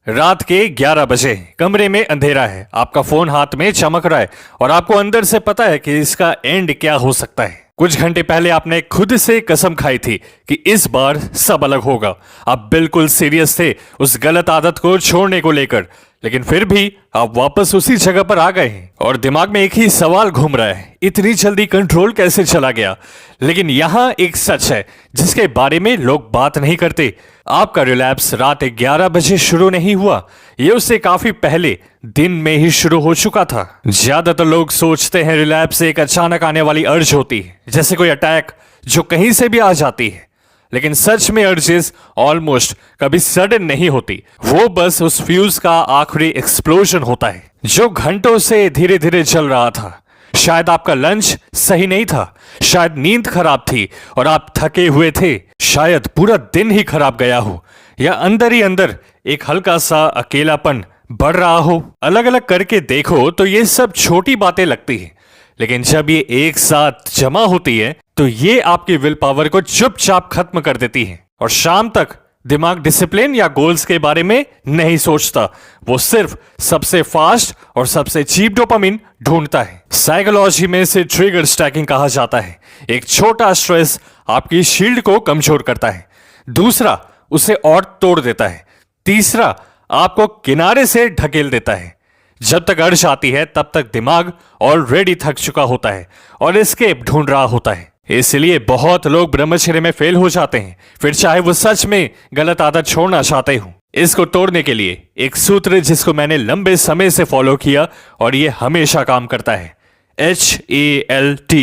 रात के 11 बजे कमरे में अंधेरा है, आपका फोन हाथ में चमक रहा है और आपको अंदर से पता है कि इसका एंड क्या हो सकता है। कुछ घंटे पहले आपने खुद से कसम खाई थी कि इस बार सब अलग होगा। आप बिल्कुल सीरियस थे उस गलत आदत को छोड़ने को लेकर, लेकिन फिर भी आप वापस उसी जगह पर आ गए हैं और दिमाग में एक ही सवाल घूम रहा है, इतनी जल्दी कंट्रोल कैसे चला गया। लेकिन यहाँ एक सच है जिसके बारे में लोग बात नहीं करते। आपका रिलैप्स रात 11 बजे शुरू नहीं हुआ, ये उससे काफी पहले दिन में ही शुरू हो चुका था। ज्यादातर लोग सोचते हैं रिलैप्स एक अचानक आने वाली अर्ज होती है, जैसे कोई अटैक जो कहीं से भी आ जाती है। लेकिन सच में अर्जेस ऑलमोस्ट कभी सडन नहीं होती, वो बस उस फ्यूज का आखिरी एक्सप्लोजन होता है जो घंटों से धीरे धीरे चल रहा था। शायद आपका लंच सही नहीं था, शायद नींद खराब थी और आप थके हुए थे, शायद पूरा दिन ही खराब गया हो, या अंदर ही अंदर एक हल्का सा अकेलापन बढ़ रहा हो। अलग अलग करके देखो तो ये सब छोटी बातें लगती हैं, लेकिन जब ये एक साथ जमा होती है तो ये आपकी विल पावर को चुपचाप खत्म कर देती है। और शाम तक दिमाग डिसिप्लिन या गोल्स के बारे में नहीं सोचता, वो सिर्फ सबसे फास्ट और सबसे चीप डोपामिन ढूंढता है। साइकोलॉजी में इसे ट्रिगर स्टैकिंग कहा जाता है। एक छोटा स्ट्रेस आपकी शील्ड को कमजोर करता है, दूसरा उसे और तोड़ देता है, तीसरा आपको किनारे से ढकेल देता है। जब तक अर्ज आती है तब तक दिमाग ऑलरेडी थक चुका होता है और एस्केप ढूंढ रहा होता है। इसलिए बहुत लोग ब्रह्मचर्य में फेल हो जाते हैं, फिर चाहे वो सच में गलत आदत छोड़ना चाहते हो। इसको तोड़ने के लिए एक सूत्र जिसको मैंने लंबे समय से फॉलो किया और ये हमेशा काम करता है, HALT,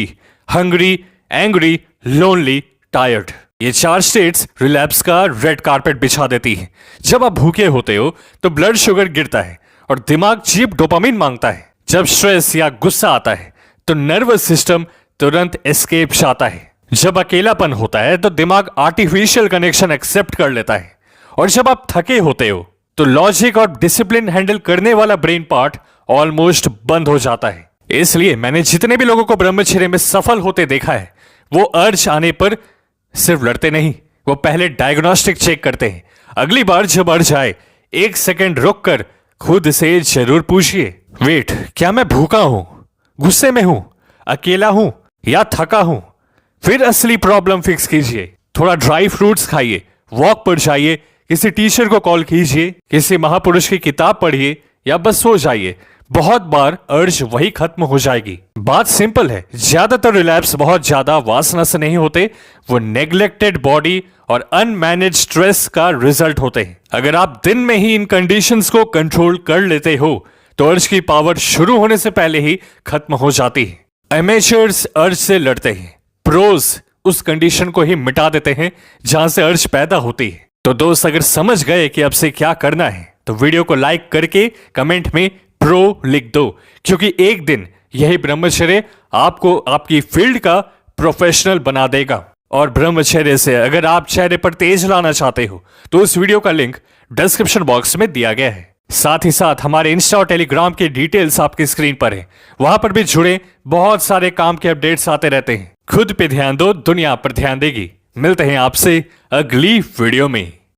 hungry, angry, lonely, tired. ये 4 स्टेट्स रिलैप्स का रेड कारपेट बिछा देती है। जब आप भूखे होते हो तो ब्लड शुगर गिरता है और दिमाग चीप डोपामिन मांगता है। जब स्ट्रेस या गुस्सा आता है तो नर्वस सिस्टम तुरंत एस्केप चाहता है। जब अकेलापन होता है तो दिमाग आर्टिफिशियल कनेक्शन एक्सेप्ट कर लेता है। और जब आप थके होते हो तो लॉजिक और डिसिप्लिन हैंडल करने वाला ब्रेन पार्ट ऑलमोस्ट बंद हो जाता है। इसलिए मैंने जितने भी लोगों को ब्रह्मचर्य में सफल होते देखा है, वो अर्ज आने पर सिर्फ लड़ते नहीं, वो पहले डायग्नोस्टिक चेक करते हैं। अगली बार जब अर्ज आए, 1 सेकेंड रुक कर खुद से जरूर पूछिए, वेट, क्या मैं भूखा हूं, गुस्से में हूं, अकेला हूं या थका हूं? फिर असली प्रॉब्लम फिक्स कीजिए। थोड़ा ड्राई फ्रूट्स खाइए, वॉक पर जाइए, किसी टीचर को कॉल कीजिए, किसी महापुरुष की किताब पढ़िए या बस सो जाइए। बहुत बार अर्ज वही खत्म हो जाएगी। बात सिंपल है, ज्यादातर रिलैप्स बहुत ज्यादा वासना से नहीं होते, वो नेग्लेक्टेड बॉडी और अनमैनेज स्ट्रेस का रिजल्ट होते हैं। अगर आप दिन में ही इन कंडीशंस को कंट्रोल कर लेते हो तो अर्ज की पावर शुरू होने से पहले ही खत्म हो जाती है। एमेचर्स अर्ज से लड़ते हैं, प्रोज उस कंडीशन को ही मिटा देते हैं जहां से अर्ज पैदा होती है। तो दोस्त, अगर समझ गए कि अब से क्या करना है तो वीडियो को लाइक करके कमेंट में प्रो लिख दो, क्योंकि एक दिन यही ब्रह्मचर्य आपको आपकी फील्ड का प्रोफेशनल बना देगा। और ब्रह्मचर्य से अगर आप चेहरे पर तेज लाना चाहते हो तो उस वीडियो का लिंक डिस्क्रिप्शन बॉक्स में दिया गया है। साथ ही साथ हमारे इंस्टा और टेलीग्राम के डिटेल्स आपकी स्क्रीन पर है, वहां पर भी जुड़े बहुत सारे काम के अपडेट्स आते रहते हैं। खुद पे ध्यान दो, दुनिया पर ध्यान देगी। मिलते हैं आपसे अगली वीडियो में।